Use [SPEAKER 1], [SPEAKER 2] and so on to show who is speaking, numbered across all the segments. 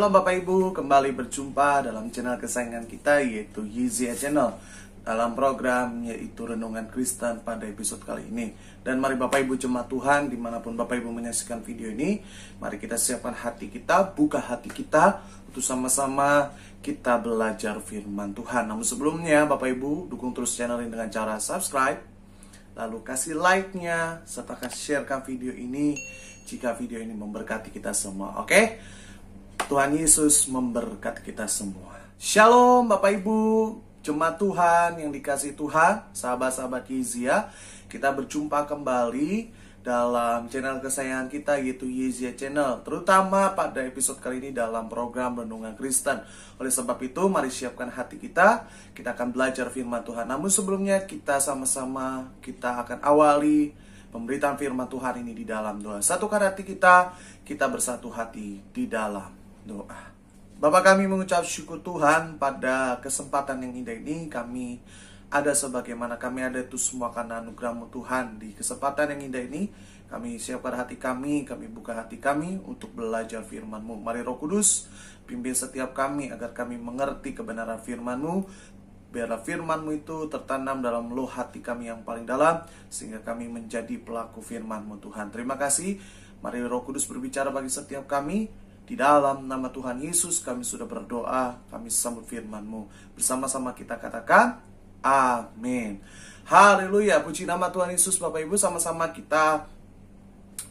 [SPEAKER 1] Shalom Bapak Ibu, kembali berjumpa dalam channel kesayangan kita yaitu Yizia Channel, dalam program yaitu Renungan Kristen pada episode kali ini. Dan mari Bapak Ibu jemaat Tuhan, dimanapun Bapak Ibu menyaksikan video ini, mari kita siapkan hati kita, buka hati kita untuk sama-sama kita belajar firman Tuhan. Namun sebelumnya Bapak Ibu dukung terus channel ini dengan cara subscribe, lalu kasih like-nya, serta sharekan video ini jika video ini memberkati kita semua. Oke? Tuhan Yesus memberkati kita semua. Shalom Bapak Ibu, jemaat Tuhan yang dikasihi Tuhan, sahabat-sahabat Yizia. Kita berjumpa kembali dalam channel kesayangan kita yaitu Yizia Channel, terutama pada episode kali ini dalam program Renungan Kristen. Oleh sebab itu, mari siapkan hati kita akan belajar firman Tuhan. Namun sebelumnya kita sama-sama akan awali pemberitaan firman Tuhan ini di dalam doa. Satukan hati kita bersatu hati di dalam doa. Bapa, kami mengucap syukur Tuhan pada kesempatan yang indah ini. Kami ada sebagaimana kami ada itu semua karena anugerah-Mu Tuhan. Di kesempatan yang indah ini kami siapkan hati kami buka hati kami untuk belajar firman-Mu. Mari Roh Kudus pimpin setiap kami agar kami mengerti kebenaran firman-Mu. Biarlah firman-Mu itu tertanam dalam lubuk hati kami yang paling dalam, sehingga kami menjadi pelaku firman-Mu Tuhan. Terima kasih. Mari Roh Kudus berbicara bagi setiap kami. Di dalam nama Tuhan Yesus kami sudah berdoa, kami sambut firman-Mu. Bersama-sama kita katakan, amin. Haleluya, puji nama Tuhan Yesus. Bapak Ibu, sama-sama kita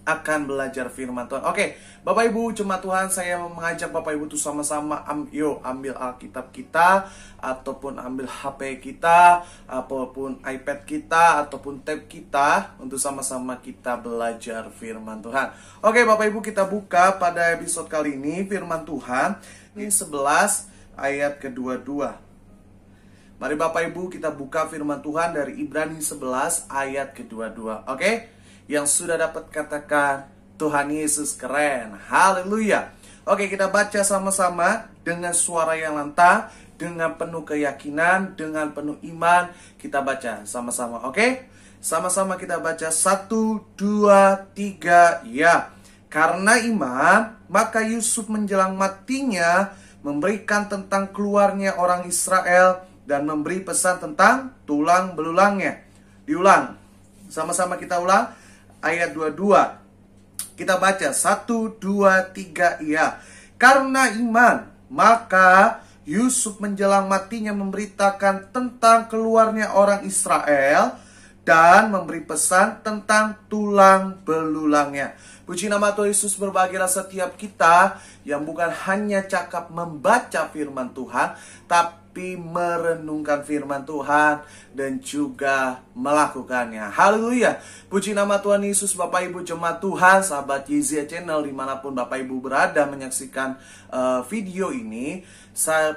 [SPEAKER 1] akan belajar firman Tuhan. Oke, Bapak Ibu jemaat Tuhan, saya mengajak Bapak Ibu tuh sama-sama ambil Alkitab kita, ataupun ambil HP kita, ataupun iPad kita, ataupun tab kita, untuk sama-sama kita belajar firman Tuhan. Oke Bapak Ibu, kita buka pada episode kali ini firman Tuhan ini 11 ayat ke-22. Mari Bapak Ibu kita buka firman Tuhan dari Ibrani 11 ayat ke-22. Oke? Yang sudah dapat katakan, Tuhan Yesus keren. Haleluya. Oke, kita baca sama-sama dengan suara yang lantang, dengan penuh keyakinan, dengan penuh iman. Kita baca sama-sama. Oke? Sama-sama kita baca 1, 2, 3, ya. Karena iman, maka Yusuf menjelang matinya memberikan tentang keluarnya orang Israel dan memberi pesan tentang tulang belulangnya. Diulang. Sama-sama kita ulang. Ayat 22. Kita baca 1, 2, 3, iya. Karena iman, maka Yusuf menjelang matinya memberitakan tentang keluarnya orang Israel dan memberi pesan tentang tulang belulangnya. Puji nama Tuhan Yesus. Berbahagialah setiap kita yang bukan hanya cakap membaca firman Tuhan, tapi merenungkan firman Tuhan dan juga melakukannya. Haleluya. Puji nama Tuhan Yesus. Bapak Ibu jemaat Tuhan, sahabat Yizia Channel dimanapun Bapak Ibu berada menyaksikan video ini,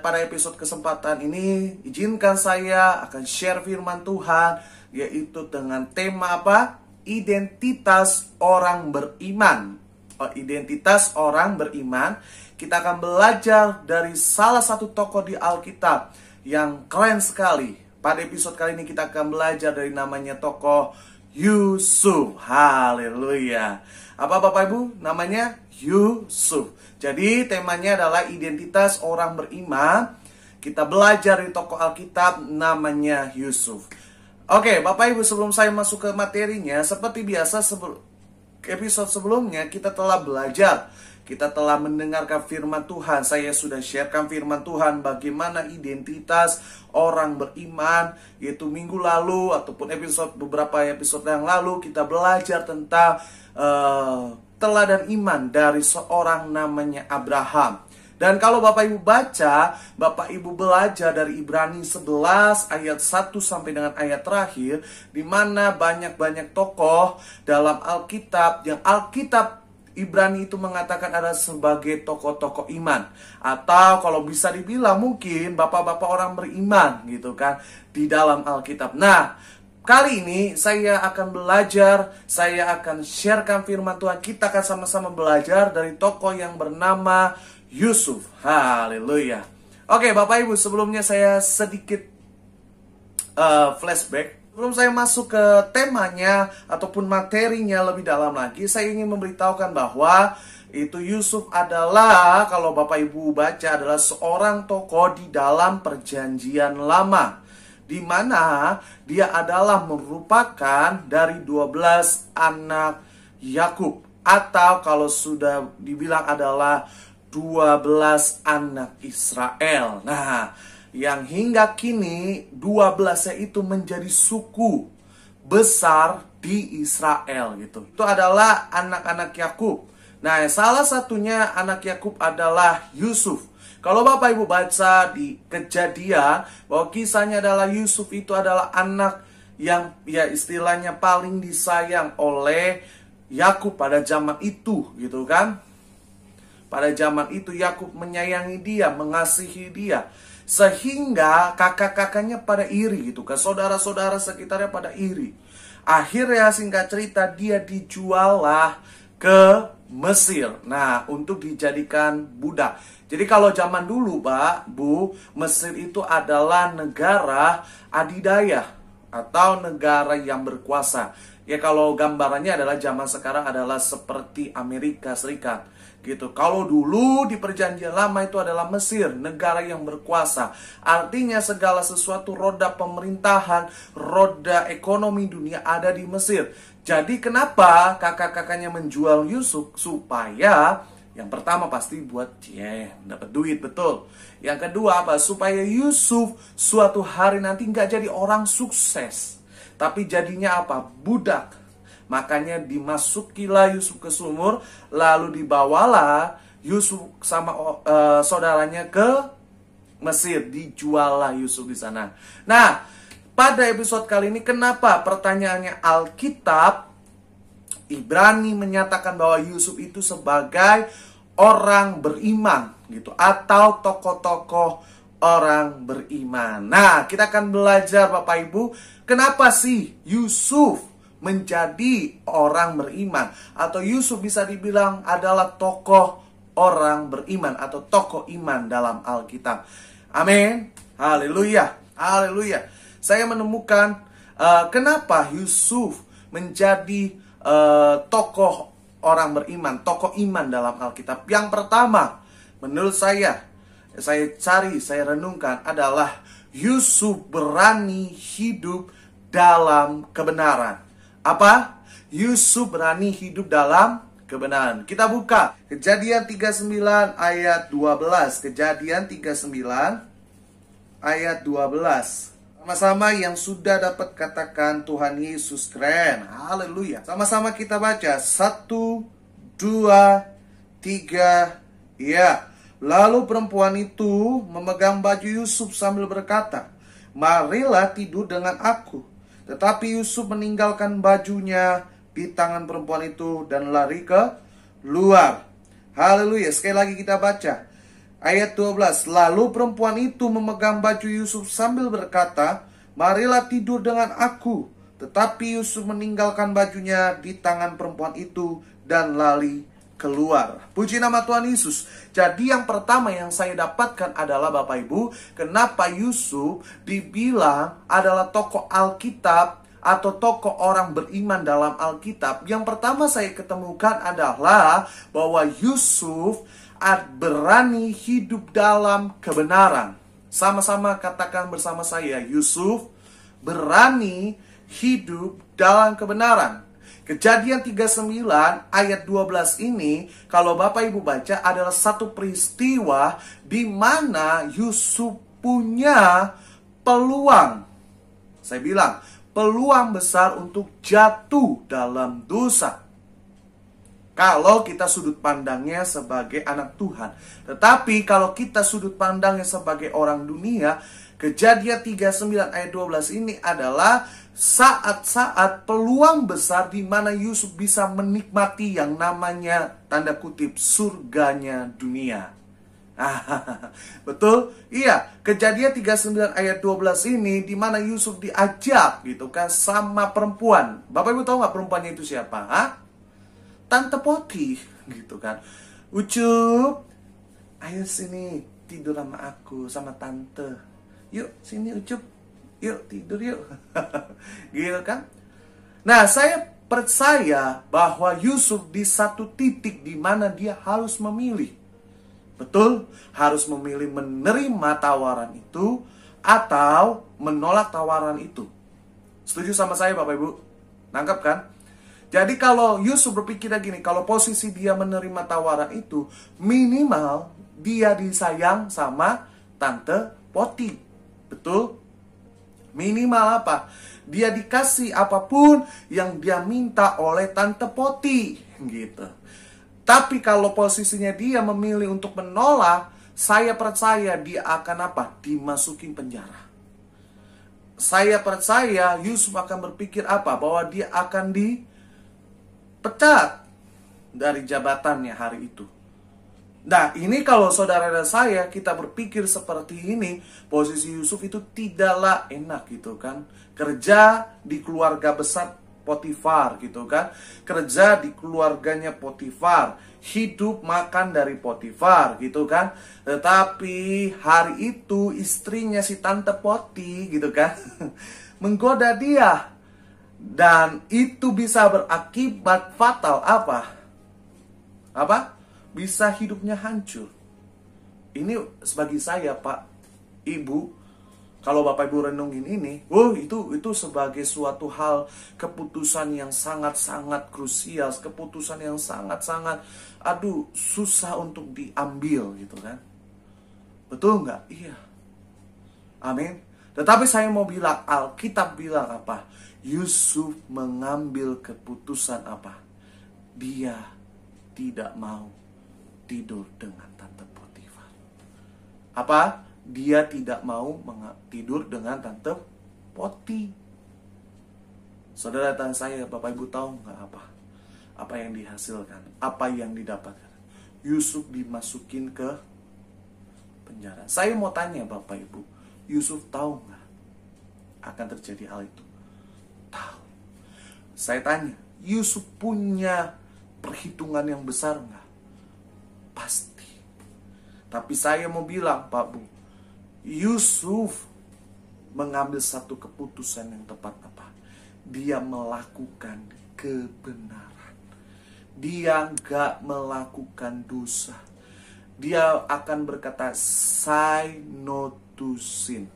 [SPEAKER 1] pada episode kesempatan ini izinkan saya akan share firman Tuhan, yaitu dengan tema apa? Identitas orang beriman. Identitas orang beriman. Kita akan belajar dari salah satu tokoh di Alkitab yang keren sekali. Pada episode kali ini kita akan belajar dari namanya tokoh Yusuf. Haleluya. Apa Bapak Ibu? Namanya Yusuf. Jadi temanya adalah identitas orang beriman. Kita belajar dari tokoh Alkitab namanya Yusuf. Oke, Bapak Ibu, sebelum saya masuk ke materinya, seperti biasa episode sebelumnya kita telah belajar, kita telah mendengarkan firman Tuhan. Saya sudah sharekan firman Tuhan bagaimana identitas orang beriman, yaitu minggu lalu ataupun beberapa episode yang lalu kita belajar tentang teladan iman dari seorang namanya Abraham. Dan kalau Bapak Ibu baca, Bapak Ibu belajar dari Ibrani 11 ayat 1 sampai dengan ayat terakhir, di mana banyak-banyak tokoh dalam Alkitab yang Alkitab Ibrani itu mengatakan ada sebagai tokoh-tokoh iman. Atau kalau bisa dibilang mungkin bapak-bapak orang beriman gitu kan di dalam Alkitab. Nah, kali ini saya akan belajar, saya akan sharekan firman Tuhan. Kita akan sama-sama belajar dari tokoh yang bernama Yusuf. Haleluya. Oke Bapak Ibu, sebelumnya saya sedikit flashback. Sebelum saya masuk ke temanya ataupun materinya lebih dalam lagi, saya ingin memberitahukan bahwa Itu Yusuf adalah, kalau Bapak Ibu baca, adalah seorang tokoh di dalam perjanjian lama, di mana dia adalah merupakan dari 12 anak Yakub, atau kalau sudah dibilang adalah 12 anak Israel. Nah, yang hingga kini 12-nya itu menjadi suku besar di Israel gitu. Itu adalah anak-anak Yakub. Nah, salah satunya anak Yakub adalah Yusuf. Kalau Bapak Ibu baca di Kejadian, bahwa kisahnya adalah Yusuf itu adalah anak yang ya istilahnya paling disayang oleh Yakub pada zaman itu gitu kan. Pada zaman itu Yakub menyayangi dia, mengasihi dia, sehingga kakak-kakaknya pada iri gitu kan, saudara-saudara sekitarnya pada iri. Akhirnya singkat cerita dia dijual lah ke Mesir. Nah, untuk dijadikan budak. Jadi kalau zaman dulu, Pak, Bu, Mesir itu adalah negara adidaya atau negara yang berkuasa. Ya kalau gambarannya adalah zaman sekarang adalah seperti Amerika Serikat gitu. Kalau dulu di perjanjian lama itu adalah Mesir, negara yang berkuasa. Artinya segala sesuatu, roda pemerintahan, roda ekonomi dunia ada di Mesir. Jadi kenapa kakak-kakaknya menjual Yusuf? Supaya yang pertama pasti buat dapat duit, betul. Yang kedua apa? Supaya Yusuf suatu hari nanti nggak jadi orang sukses, tapi jadinya apa? Budak. Makanya dimasukilah Yusuf ke sumur, lalu dibawalah Yusuf sama saudaranya ke Mesir, dijuallah Yusuf di sana. Nah, pada episode kali ini kenapa pertanyaannya Alkitab Ibrani menyatakan bahwa Yusuf itu sebagai orang beriman gitu, atau tokoh-tokoh orang beriman. Nah, kita akan belajar Bapak Ibu, kenapa sih Yusuf menjadi orang beriman, atau Yusuf bisa dibilang adalah tokoh orang beriman atau tokoh iman dalam Alkitab. Amin. Haleluya. Haleluya. Saya menemukan kenapa Yusuf menjadi tokoh orang beriman, tokoh iman dalam Alkitab. Yang pertama, menurut saya cari, saya renungkan adalah Yusuf berani hidup dalam kebenaran. Apa? Yusuf berani hidup dalam kebenaran. Kita buka Kejadian 39 ayat 12. Kejadian 39 ayat 12. Sama-sama yang sudah dapat katakan Tuhan Yesus keren. Haleluya. Sama-sama kita baca. 1, 2, 3. Ya. Lalu perempuan itu memegang baju Yusuf sambil berkata, "Marilah tidur dengan aku." Tetapi Yusuf meninggalkan bajunya di tangan perempuan itu dan lari ke luar. Haleluya. Sekali lagi kita baca. Ayat 12. Lalu perempuan itu memegang baju Yusuf sambil berkata, "Marilah tidur dengan aku." Tetapi Yusuf meninggalkan bajunya di tangan perempuan itu dan lari keluar. Puji nama Tuhan Yesus. Jadi yang pertama yang saya dapatkan adalah Bapak Ibu, kenapa Yusuf dibilang adalah tokoh Alkitab atau tokoh orang beriman dalam Alkitab. Yang pertama saya ketemukan adalah bahwa Yusuf berani hidup dalam kebenaran. Sama-sama katakan bersama saya, Yusuf berani hidup dalam kebenaran. Kejadian 39 ayat 12 ini, kalau Bapak Ibu baca, adalah satu peristiwa di mana Yusuf punya peluang. Saya bilang, peluang besar untuk jatuh dalam dosa. Kalau kita sudut pandangnya sebagai anak Tuhan. Tetapi kalau kita sudut pandangnya sebagai orang dunia, Kejadian 39 ayat 12 ini adalah saat-saat peluang besar di mana Yusuf bisa menikmati yang namanya tanda kutip surganya dunia. Betul? Iya, Kejadian 39 ayat 12 ini di mana Yusuf diajak gitu kan sama perempuan. Bapak Ibu tahu nggak perempuannya itu siapa? Tante Poti gitu kan. Ucup, ayo sini tidur sama aku, sama tante. Yuk sini Ucup, yuk tidur yuk. Gitu kan. Nah, saya percaya bahwa Yusuf di satu titik di mana dia harus memilih. Betul, harus memilih menerima tawaran itu atau menolak tawaran itu. Setuju sama saya Bapak Ibu? Nangkap kan? Jadi kalau Yusuf berpikirnya gini, kalau posisi dia menerima tawaran itu, minimal dia disayang sama Tante Poti. Betul? Minimal apa? Dia dikasih apapun yang dia minta oleh Tante Poti, gitu. Tapi kalau posisinya dia memilih untuk menolak, saya percaya dia akan apa? Dimasukin penjara. Saya percaya Yusuf akan berpikir apa? Bahwa dia akan dipecat dari jabatannya hari itu. Nah, ini kalau saudara dan saya, kita berpikir seperti ini, posisi Yusuf itu tidaklah enak gitu kan. Kerja di keluarga besar Potifar gitu kan. Kerja di keluarganya Potifar. Hidup makan dari Potifar gitu kan. Tetapi hari itu istrinya si Tante Poti gitu kan menggoda dia. Dan itu bisa berakibat fatal apa? Bisa hidupnya hancur. Ini bagi saya Pak, Ibu, kalau Bapak Ibu renungin ini, itu sebagai suatu hal, keputusan yang sangat-sangat krusial, keputusan yang sangat-sangat, susah untuk diambil gitu kan. Betul nggak? Iya. Amin. Tetapi saya mau bilang, Alkitab bilang apa? Yusuf mengambil keputusan apa? Dia tidak mau tidur dengan Tante Potifar. Apa? Dia tidak mau tidur dengan Tante Poti. Saudara dan saya, Bapak Ibu tahu nggak apa yang dihasilkan? Apa yang didapatkan? Yusuf dimasukin ke penjara. Saya mau tanya Bapak Ibu, Yusuf tahu nggak akan terjadi hal itu? Tahu. Saya tanya, Yusuf punya perhitungan yang besar nggak? Pasti. Tapi saya mau bilang Pak Bu, Yusuf mengambil satu keputusan yang tepat apa? Dia melakukan kebenaran. Dia nggak melakukan dosa. Dia akan berkata, say no to sin.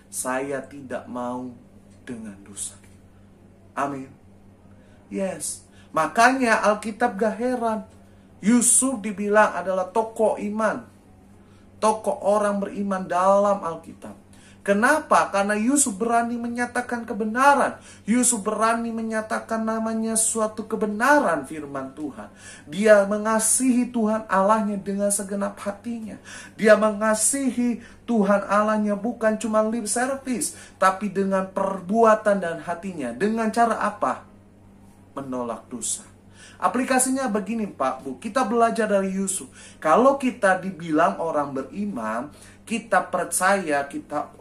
[SPEAKER 1] Saya tidak mau dengan dosa. Amin. Yes. Makanya Alkitab gak heran. Yusuf dibilang adalah tokoh iman. Tokoh orang beriman dalam Alkitab. Kenapa? Karena Yusuf berani menyatakan kebenaran. Yusuf berani menyatakan namanya suatu kebenaran firman Tuhan. Dia mengasihi Tuhan Allahnya dengan segenap hatinya. Dia mengasihi Tuhan Allahnya bukan cuma lip service, tapi dengan perbuatan dan hatinya. Dengan cara apa? Menolak dosa. Aplikasinya begini Pak Bu, kita belajar dari Yusuf. Kalau kita dibilang orang beriman, kita percaya,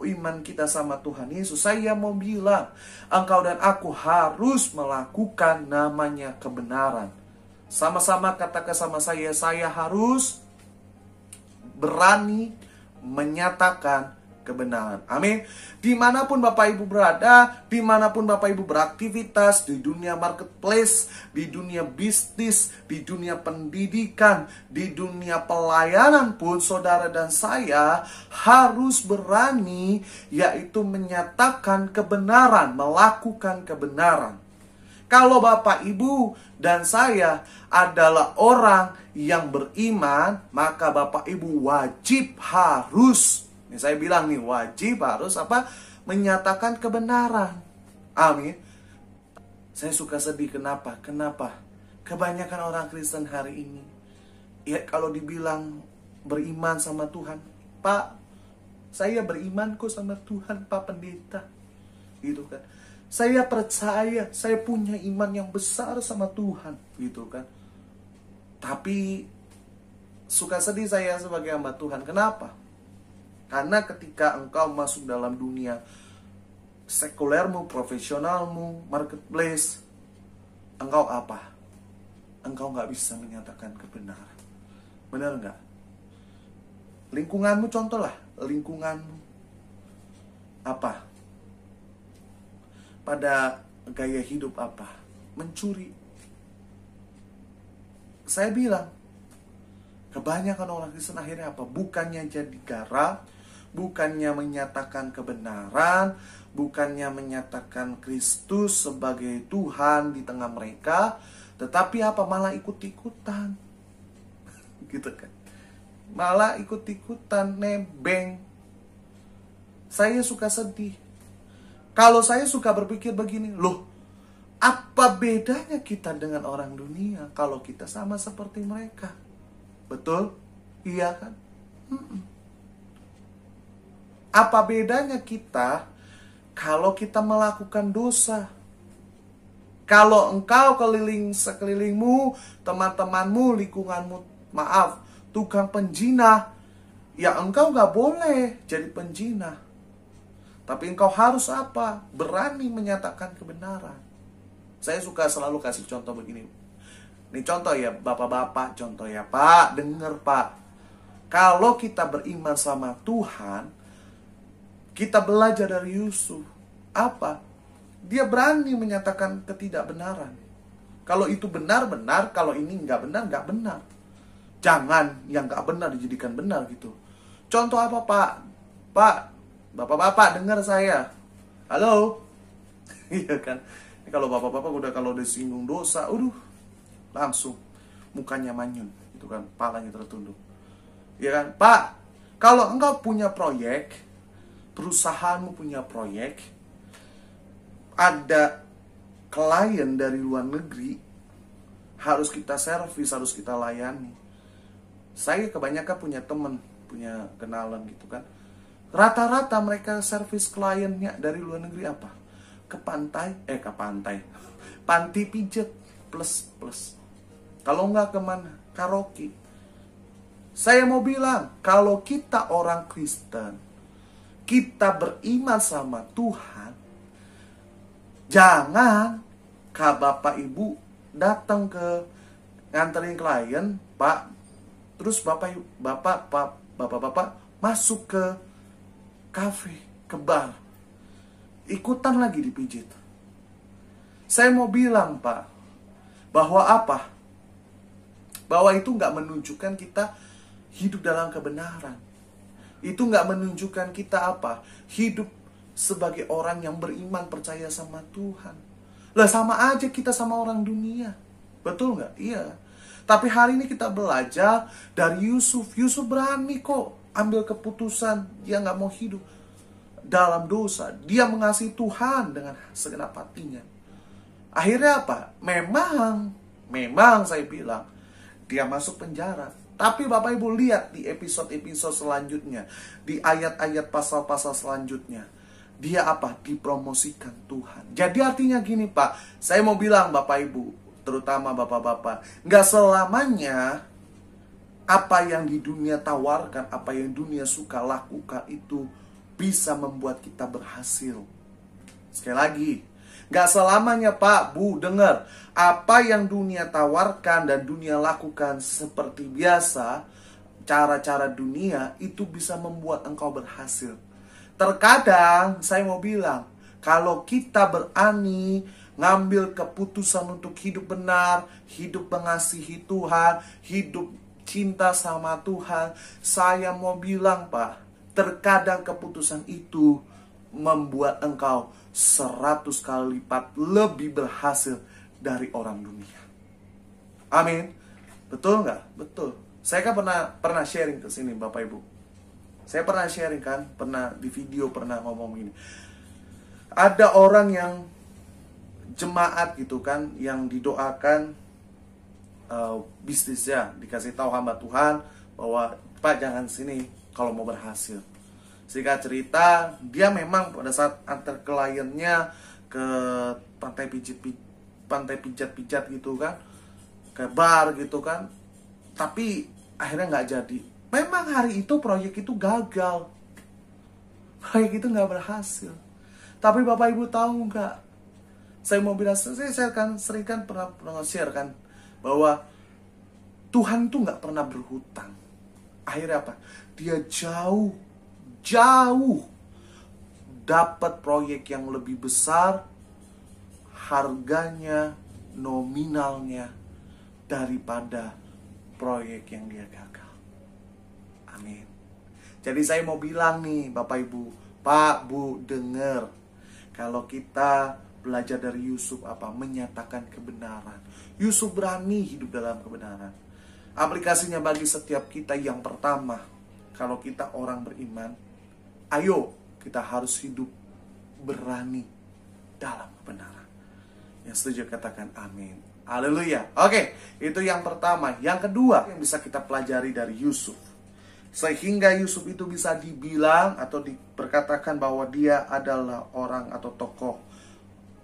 [SPEAKER 1] iman kita sama Tuhan Yesus, saya mau bilang, engkau dan aku harus melakukan namanya kebenaran. Sama-sama katakan sama saya harus berani menyatakan kebenaran. Amin. Dimanapun Bapak Ibu berada, dimanapun Bapak Ibu beraktivitas, di dunia marketplace, di dunia bisnis, di dunia pendidikan, di dunia pelayanan pun, saudara dan saya harus berani, yaitu menyatakan kebenaran, melakukan kebenaran. Kalau Bapak Ibu dan saya adalah orang yang beriman, maka Bapak Ibu wajib harus, ini saya bilang nih, wajib harus apa? Menyatakan kebenaran. Amin. Saya suka sedih, kenapa? Kebanyakan orang Kristen hari ini, ya kalau dibilang beriman sama Tuhan, Pak, saya beriman kok sama Tuhan, Pak Pendeta. Gitu kan. Saya percaya, saya punya iman yang besar sama Tuhan. Gitu kan. Tapi, suka sedih saya sebagai hamba Tuhan. Kenapa? Karena ketika engkau masuk dalam dunia sekulermu, profesionalmu, marketplace, engkau apa? Engkau nggak bisa menyatakan kebenaran. Benar nggak? Lingkunganmu, contohlah, lingkunganmu apa? Pada gaya hidup apa? mencuri. Saya bilang, kebanyakan orang Kristen akhirnya apa? Bukannya jadi garam, bukannya menyatakan kebenaran, bukannya menyatakan Kristus sebagai Tuhan di tengah mereka, tetapi apa? Malah ikut-ikutan. Gitu kan. Malah ikut-ikutan, nebeng. Saya suka sedih. Kalau saya suka berpikir begini, loh, apa bedanya kita dengan orang dunia kalau kita sama seperti mereka? Betul? Iya kan? Apa bedanya kita kalau kita melakukan dosa? Kalau engkau sekelilingmu, teman-temanmu, lingkunganmu, maaf, tukang penjina, ya engkau gak boleh jadi penjina. Tapi engkau harus apa? Berani menyatakan kebenaran. Saya suka selalu kasih contoh begini. Ini contoh ya, bapak-bapak, contoh ya, Pak, dengar Pak. Kalau kita beriman sama Tuhan, kita belajar dari Yusuf. Apa? Dia berani menyatakan ketidakbenaran. Kalau itu benar-benar, kalau ini nggak benar. Jangan yang nggak benar dijadikan benar gitu. Contoh apa Pak? Pak, bapak-bapak dengar saya. Halo? Iya kan? Kalau bapak-bapak kalau disinggung dosa, langsung mukanya manyun, gitu kan, palanya tertunduk. Ya kan, Pak, kalau engkau punya proyek, perusahaanmu punya proyek, ada klien dari luar negeri, harus kita servis, harus kita layani. Saya kebanyakan punya teman, punya kenalan gitu kan. Rata-rata mereka servis kliennya dari luar negeri apa? Ke pantai. Panti pijat plus. Kalau enggak kemana? Karaoke. Saya mau bilang, kalau kita orang Kristen, kita beriman sama Tuhan, jangan Bapak Ibu datang ke nganterin klien, Pak, terus Bapak masuk ke kafe, ke bar, ikutan lagi dipijit. Saya mau bilang Pak, bahwa apa? Bahwa itu nggak menunjukkan kita hidup dalam kebenaran. Itu nggak menunjukkan kita apa? Hidup sebagai orang yang beriman, percaya sama Tuhan. Lah sama aja kita sama orang dunia. Betul nggak? Iya. Tapi hari ini kita belajar dari Yusuf. Yusuf berani kok ambil keputusan. Dia nggak mau hidup dalam dosa. Dia mengasihi Tuhan dengan segenap hatinya. Akhirnya apa? Memang saya bilang, dia masuk penjara. Tapi Bapak Ibu lihat di episode-episode selanjutnya, di ayat-ayat pasal-pasal selanjutnya, dia apa? Dipromosikan Tuhan. Jadi artinya gini Pak, saya mau bilang Bapak Ibu, terutama Bapak-Bapak, nggak selamanya apa yang di dunia tawarkan, apa yang dunia suka lakukan itu bisa membuat kita berhasil. Sekali lagi, nggak selamanya Pak, Bu, dengar. Apa yang dunia tawarkan dan dunia lakukan seperti biasa, cara-cara dunia itu bisa membuat engkau berhasil. Terkadang saya mau bilang, kalau kita berani ngambil keputusan untuk hidup benar, hidup mengasihi Tuhan, hidup cinta sama Tuhan, saya mau bilang Pak, terkadang keputusan itu membuat engkau 100 kali lipat lebih berhasil dari orang dunia. Amin. Betul nggak? Betul. Saya kan pernah sharing ke sini Bapak Ibu. Saya pernah sharing kan, pernah di video pernah ngomong gini. Ada orang yang jemaat gitu kan, yang didoakan bisnisnya, dikasih tahu hamba Tuhan bahwa Pak jangan sini kalau mau berhasil. Singkat cerita, dia memang pada saat antar kliennya ke pantai pijat-pijat gitu kan, ke bar gitu kan, tapi akhirnya nggak jadi. Memang hari itu proyek itu gagal, proyek itu nggak berhasil. Tapi Bapak Ibu tahu nggak? Saya mau bilang, saya kan sering kan pernah share kan, bahwa Tuhan tuh nggak pernah berhutang. Akhirnya apa? Dia jauh dapat proyek yang lebih besar, harganya nominalnya daripada proyek yang dia gagal. Amin. Jadi saya mau bilang nih Bapak Ibu, Pak, Bu, dengar. Kalau kita belajar dari Yusuf menyatakan kebenaran. Yusuf berani hidup dalam kebenaran. Aplikasinya bagi setiap kita yang pertama, kalau kita orang beriman, ayo kita harus hidup berani dalam kebenaran. Yang setuju katakan amin. Haleluya. Oke, itu yang pertama. Yang kedua yang bisa kita pelajari dari Yusuf, sehingga Yusuf itu bisa dibilang atau diperkatakan bahwa dia adalah orang atau tokoh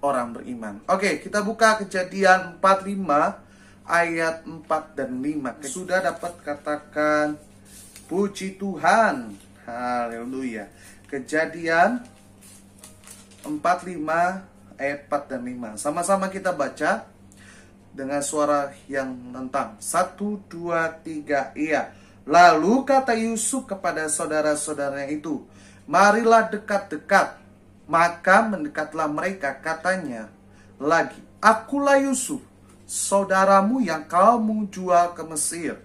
[SPEAKER 1] orang beriman. Oke, kita buka Kejadian 45 ayat 4 dan 5. Sudah dapat katakan puji Tuhan. Haleluya. Kejadian 45 ayat 4 dan 5. Sama-sama kita baca dengan suara yang lantang. 1, 2, 3, iya. Lalu kata Yusuf kepada saudara-saudaranya itu, marilah dekat-dekat. Maka mendekatlah mereka, katanya lagi, akulah Yusuf, saudaramu yang kamu jual ke Mesir.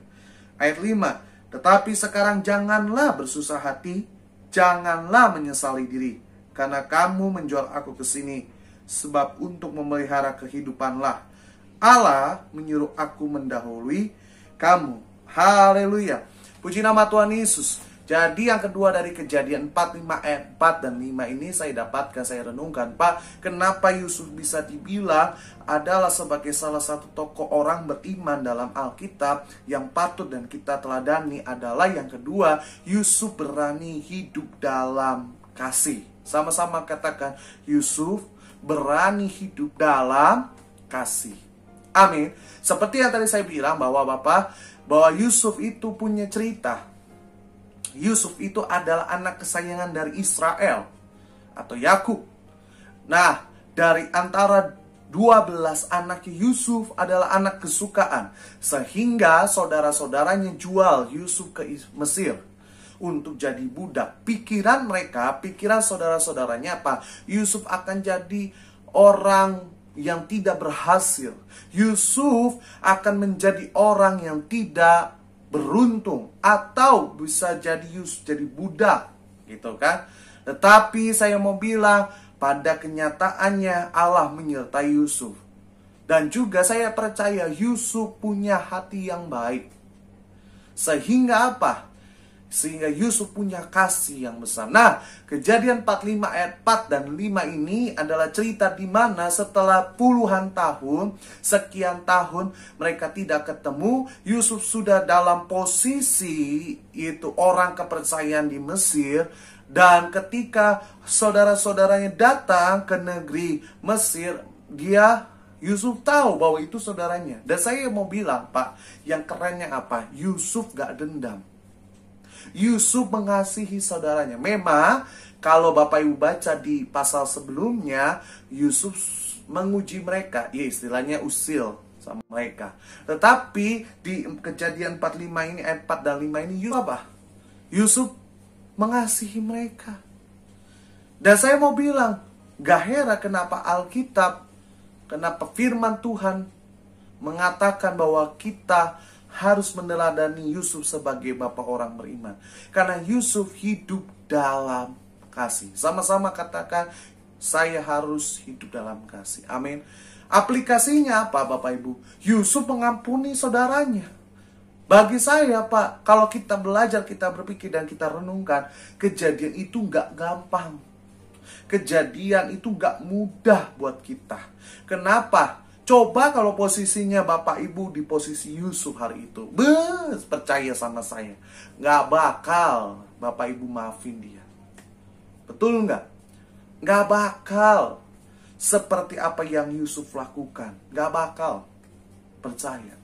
[SPEAKER 1] Ayat 5, tetapi sekarang janganlah bersusah hati, janganlah menyesali diri, karena kamu menjual aku ke sini, sebab untuk memelihara kehidupanlah Allah menyuruh aku mendahului kamu. Haleluya. Puji nama Tuhan Yesus. Jadi yang kedua dari Kejadian 45 ayat 4 dan 5 ini saya dapatkan, saya renungkan, Pak, kenapa Yusuf bisa dibilang adalah sebagai salah satu tokoh orang beriman dalam Alkitab yang patut dan kita teladani adalah yang kedua, Yusuf berani hidup dalam kasih. Sama-sama katakan, Yusuf berani hidup dalam kasih. Amin. Seperti yang tadi saya bilang bahwa Yusuf itu punya cerita. Yusuf itu adalah anak kesayangan dari Israel atau Yakub. Nah, dari antara 12 anak Yusuf adalah anak kesukaan, sehingga saudara-saudaranya jual Yusuf ke Mesir untuk jadi budak. Pikiran mereka, pikiran saudara-saudaranya apa? Yusuf akan jadi orang yang tidak berhasil. Yusuf akan menjadi orang yang tidak beruntung, atau bisa jadi Yusuf jadi budak, gitu kan? Tetapi saya mau bilang, pada kenyataannya Allah menyertai Yusuf. Dan juga saya percaya Yusuf punya hati yang baik. Sehingga apa? Sehingga Yusuf punya kasih yang besar. Nah, Kejadian 45 ayat 4 dan 5 ini adalah cerita di mana setelah puluhan tahun, sekian tahun mereka tidak ketemu, Yusuf sudah dalam posisi itu orang kepercayaan di Mesir. Dan ketika saudara-saudaranya datang ke negeri Mesir, Yusuf tahu bahwa itu saudaranya. Dan saya mau bilang, Pak, yang kerennya apa? Yusuf gak dendam. Yusuf mengasihi saudaranya. Memang kalau Bapak Ibu baca di pasal sebelumnya, Yusuf menguji mereka, ya istilahnya usil sama mereka. Tetapi di Kejadian 45 ini, ayat 4 dan 5 ini, Yusuf mengasihi mereka. Dan saya mau bilang, gak heran kenapa Alkitab, kenapa firman Tuhan mengatakan bahwa kita harus meneladani Yusuf sebagai bapak orang beriman. Karena Yusuf hidup dalam kasih. Sama-sama katakan, saya harus hidup dalam kasih. Amin. Aplikasinya apa Bapak Ibu? Yusuf mengampuni saudaranya. Bagi saya, Pak, kalau kita belajar, kita berpikir dan kita renungkan, kejadian itu gak gampang. Kejadian itu gak mudah buat kita. Kenapa? Coba kalau posisinya Bapak Ibu di posisi Yusuf hari itu. Percaya sama saya, gak bakal Bapak Ibu maafin dia. Betul gak? Gak bakal seperti apa yang Yusuf lakukan. Gak bakal. Percaya.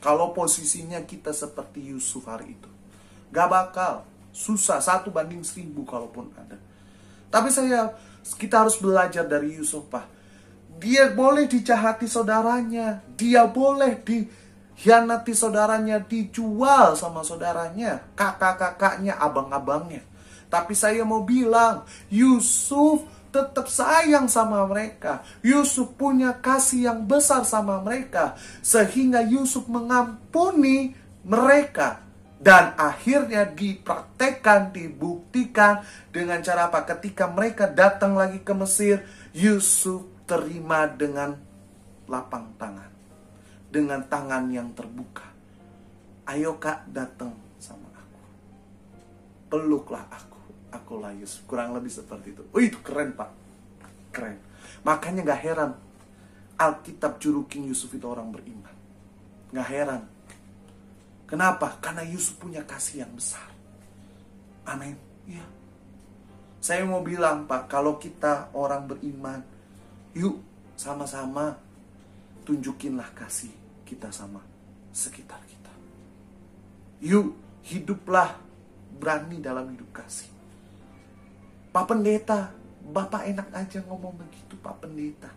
[SPEAKER 1] Kalau posisinya kita seperti Yusuf hari itu, gak bakal. Susah, 1:1000 kalaupun ada. Tapi kita harus belajar dari Yusuf, Pak. Dia boleh dijahati saudaranya, dia boleh dikhianati saudaranya, dijual sama saudaranya, kakak-kakaknya, abang-abangnya. Tapi saya mau bilang, Yusuf tetap sayang sama mereka. Yusuf punya kasih yang besar sama mereka, sehingga Yusuf mengampuni mereka. Dan akhirnya dipraktekkan, dibuktikan dengan cara apa? Ketika mereka datang lagi ke Mesir, Yusuf terima dengan lapang tangan, dengan tangan yang terbuka. Ayo kak, datang sama aku, peluklah akulah Yusuf. Kurang lebih seperti itu. Itu keren pak, keren. Makanya gak heran Alkitab julukin Yusuf itu orang beriman. Gak heran. Kenapa? Karena Yusuf punya kasih yang besar. Amin. Ya. Saya mau bilang pak, kalau kita orang beriman, yuk sama-sama tunjukinlah kasih kita sama sekitar kita. Yuk hiduplah berani dalam hidup kasih. Pak Pendeta, Bapak enak aja ngomong begitu Pak Pendeta.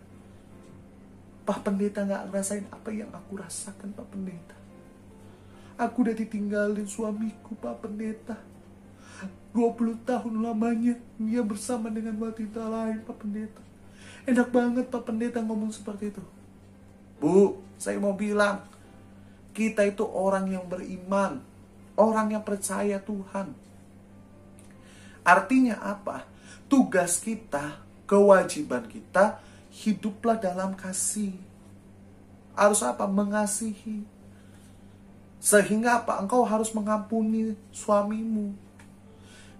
[SPEAKER 1] Pak Pendeta gak ngerasain apa yang aku rasakan Pak Pendeta. Aku udah ditinggalin suamiku Pak Pendeta. 20 tahun lamanya dia bersama dengan wanita lain Pak Pendeta. Enak banget Pak Pendeta ngomong seperti itu. Bu, saya mau bilang, kita itu orang yang beriman, orang yang percaya Tuhan. Artinya apa? Tugas kita, kewajiban kita, hiduplah dalam kasih. Harus apa? Mengasihi. Sehingga apa? Engkau harus mengampuni suamimu.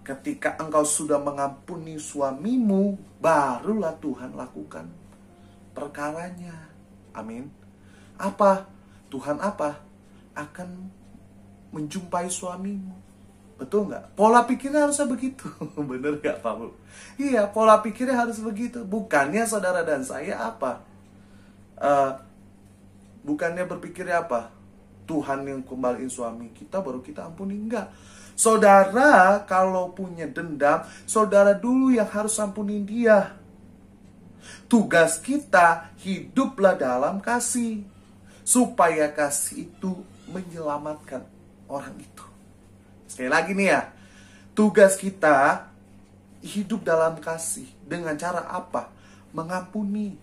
[SPEAKER 1] Ketika engkau sudah mengampuni suamimu, barulah Tuhan lakukan perkaranya. Amin. Apa? Tuhan apa? Akan menjumpai suamimu. Betul nggak? Pola pikirnya harusnya begitu. Bener nggak Pak Bu? Iya, pola pikirnya harus begitu. Bukannya saudara dan saya apa? Bukannya berpikirnya apa? Tuhan yang kembaliin suami kita baru kita ampuni. Enggak. Saudara kalau punya dendam, saudara dulu yang harus ampunin dia. Tugas kita hiduplah dalam kasih, supaya kasih itu menyelamatkan orang itu. Sekali lagi nih ya, tugas kita hidup dalam kasih. Dengan cara apa? Mengampuni.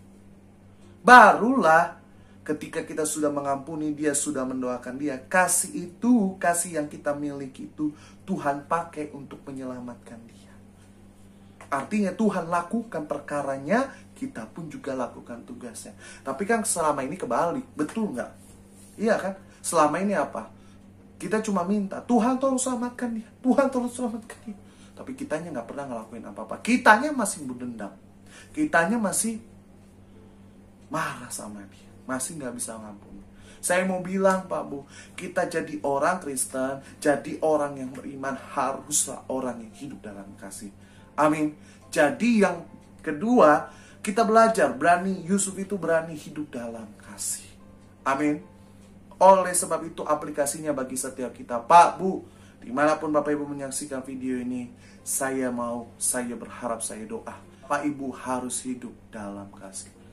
[SPEAKER 1] Barulah ketika kita sudah mengampuni dia, sudah mendoakan dia, kasih itu, kasih yang kita miliki itu, Tuhan pakai untuk menyelamatkan dia. Artinya Tuhan lakukan perkaranya, kita pun juga lakukan tugasnya. Tapi kan selama ini kebalik, betul nggak? Iya kan? Selama ini apa? Kita cuma minta, Tuhan tolong selamatkan dia, Tuhan tolong selamatkan dia. Tapi kitanya nggak pernah ngelakuin apa-apa. Kitanya masih berdendam. Kitanya masih marah sama dia. Masih nggak bisa ngampuni. Saya mau bilang Pak Bu, kita jadi orang Kristen, jadi orang yang beriman, haruslah orang yang hidup dalam kasih. Amin. Jadi yang kedua, kita belajar berani, Yusuf itu berani hidup dalam kasih. Amin. Oleh sebab itu aplikasinya bagi setiap kita. Pak Bu, dimanapun Bapak Ibu menyaksikan video ini, saya berharap, saya doa, Pak Ibu harus hidup dalam kasih.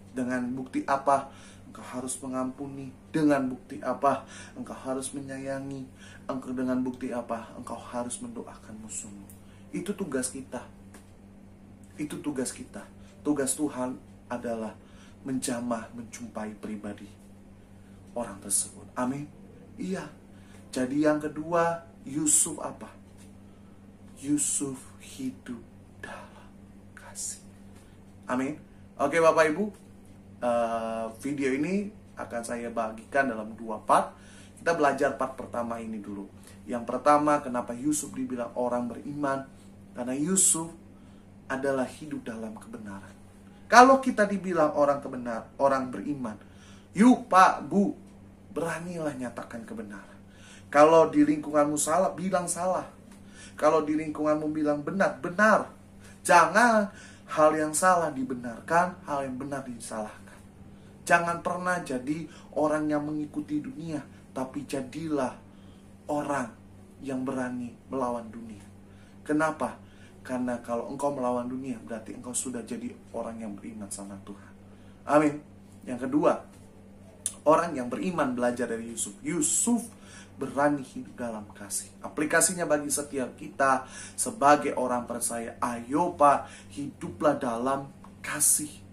[SPEAKER 1] Dengan bukti apa? Engkau harus mengampuni. Dengan bukti apa? Engkau harus menyayangi. Engkau dengan bukti apa? Engkau harus mendoakan musuhmu. Itu tugas kita. Itu tugas kita. Tugas Tuhan adalah menjamah, menjumpai pribadi orang tersebut. Amin. Iya. Jadi yang kedua, Yusuf apa? Yusuf hidup dalam kasih. Amin. Oke Bapak Ibu, video ini akan saya bagikan dalam 2 part. Kita belajar part pertama ini dulu. Yang pertama, kenapa Yusuf dibilang orang beriman? Karena Yusuf adalah hidup dalam kebenaran. Kalau kita dibilang orang beriman, yuk Pak, Bu, beranilah nyatakan kebenaran. Kalau di lingkunganmu salah, bilang salah. Kalau di lingkunganmu bilang benar, benar. Jangan hal yang salah dibenarkan, hal yang benar disalahkan. Jangan pernah jadi orang yang mengikuti dunia, tapi jadilah orang yang berani melawan dunia. Kenapa? Karena kalau engkau melawan dunia, berarti engkau sudah jadi orang yang beriman sama Tuhan. Amin. Yang kedua, orang yang beriman belajar dari Yusuf. Yusuf berani hidup dalam kasih. Aplikasinya bagi setiap kita sebagai orang percaya, ayo Pak, hiduplah dalam kasih.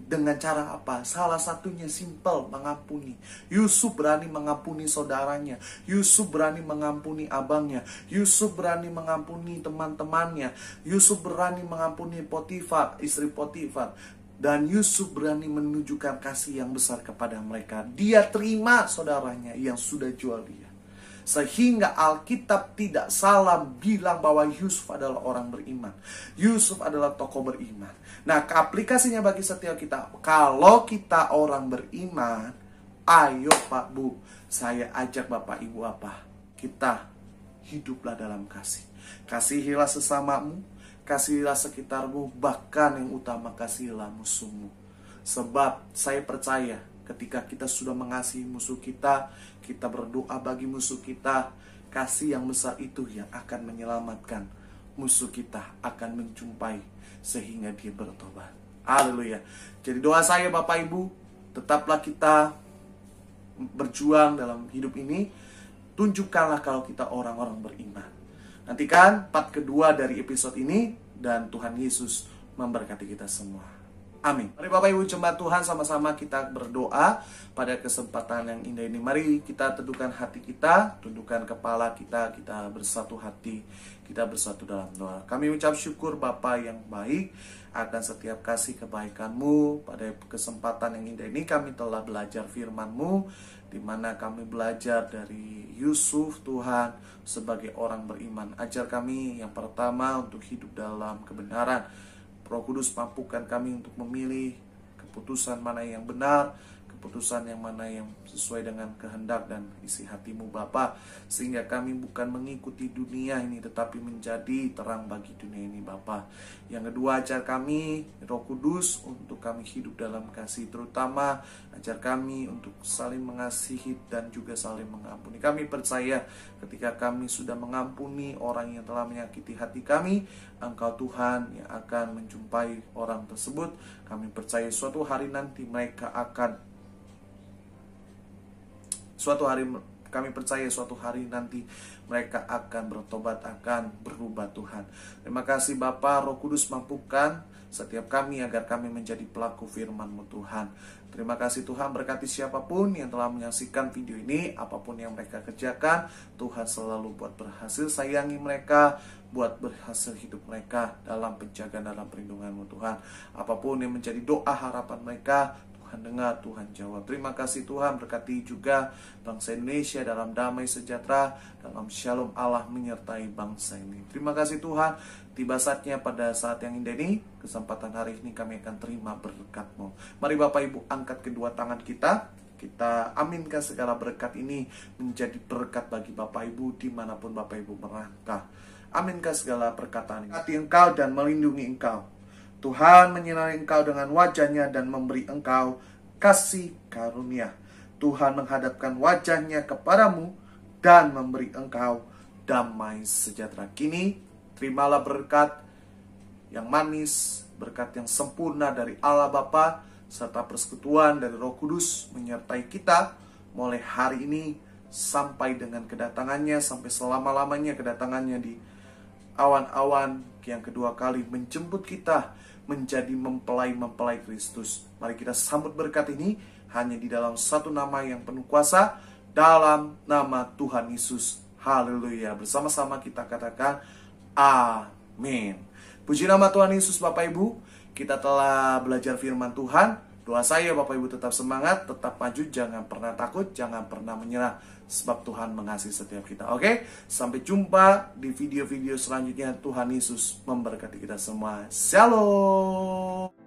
[SPEAKER 1] Dengan cara apa? Salah satunya simpel, mengampuni. Yusuf berani mengampuni saudaranya. Yusuf berani mengampuni abangnya. Yusuf berani mengampuni teman-temannya. Yusuf berani mengampuni Potifar, istri Potifar. Dan Yusuf berani menunjukkan kasih yang besar kepada mereka. Dia terima saudaranya yang sudah jual dia. Sehingga Alkitab tidak salah bilang bahwa Yusuf adalah orang beriman. Yusuf adalah tokoh beriman. Nah, aplikasinya bagi setiap kita, kalau kita orang beriman, ayo Pak Bu, saya ajak Bapak Ibu apa? Kita hiduplah dalam kasih. Kasihilah sesamamu, kasihilah sekitarmu, bahkan yang utama kasihilah musuhmu. Sebab saya percaya ketika kita sudah mengasihi musuh kita, kita berdoa bagi musuh kita, kasih yang besar itu yang akan menyelamatkan musuh kita, akan menjumpai sehingga dia bertobat. Haleluya. Jadi doa saya Bapak Ibu, tetaplah kita berjuang dalam hidup ini. Tunjukkanlah kalau kita orang-orang beriman. Nantikan part kedua dari episode ini, dan Tuhan Yesus memberkati kita semua. Amin. Mari Bapak Ibu jemaat Tuhan, sama-sama kita berdoa pada kesempatan yang indah ini. Mari kita teduhkan hati kita, tundukkan kepala kita, kita bersatu hati, kita bersatu dalam doa. Kami ucap syukur Bapa yang baik akan setiap kasih kebaikan-Mu. Pada kesempatan yang indah ini kami telah belajar firman-Mu, di mana kami belajar dari Yusuf Tuhan sebagai orang beriman. Ajar kami yang pertama untuk hidup dalam kebenaran. Roh Kudus mampukan kami untuk memilih keputusan mana yang benar, keputusan yang mana yang sesuai dengan kehendak dan isi hati-Mu Bapa, sehingga kami bukan mengikuti dunia ini tetapi menjadi terang bagi dunia ini Bapa. Yang kedua, ajar kami Roh Kudus untuk kami hidup dalam kasih, terutama ajar kami untuk saling mengasihi dan juga saling mengampuni. Kami percaya ketika kami sudah mengampuni orang yang telah menyakiti hati kami, Engkau Tuhan yang akan menjumpai orang tersebut. Kami percaya suatu hari nanti mereka akan kami percaya suatu hari nanti mereka akan bertobat, akan berubah Tuhan. Terima kasih Bapa, Roh Kudus mampukan setiap kami agar kami menjadi pelaku firman-Mu Tuhan. Terima kasih Tuhan, berkati siapapun yang telah menyaksikan video ini, apapun yang mereka kerjakan, Tuhan selalu buat berhasil, sayangi mereka, buat berhasil hidup mereka dalam penjagaan, dalam perlindungan-Mu Tuhan. Apapun yang menjadi doa harapan mereka, Tuhan dengar, Tuhan jawab. Terima kasih Tuhan, berkati juga bangsa Indonesia dalam damai sejahtera, dalam shalom Allah menyertai bangsa ini. Terima kasih Tuhan, tiba saatnya pada saat yang indah ini, kesempatan hari ini kami akan terima berkat-Mu. Mari Bapak Ibu angkat kedua tangan kita, kita aminkan segala berkat ini menjadi berkat bagi Bapak Ibu dimanapun Bapak Ibu merangkah. Aminkan segala perkataan ini, hati Engkau dan melindungi Engkau. Tuhan menyinari engkau dengan wajahnya dan memberi engkau kasih karunia. Tuhan menghadapkan wajahnya kepadamu dan memberi engkau damai sejahtera. Kini terimalah berkat yang manis, berkat yang sempurna dari Allah Bapa, serta persekutuan dari Roh Kudus menyertai kita mulai hari ini sampai dengan kedatangannya, sampai selama-lamanya kedatangannya di awan-awan yang kedua kali menjemput kita menjadi mempelai-mempelai Kristus. Mari kita sambut berkat ini hanya di dalam satu nama yang penuh kuasa, dalam nama Tuhan Yesus. Haleluya. Bersama-sama kita katakan amin. Puji nama Tuhan Yesus. Bapak Ibu, kita telah belajar firman Tuhan. Doa saya Bapak Ibu tetap semangat, tetap maju, jangan pernah takut, jangan pernah menyerah, sebab Tuhan mengasihi setiap kita. Oke, sampai jumpa di video-video selanjutnya. Tuhan Yesus memberkati kita semua. Shalom.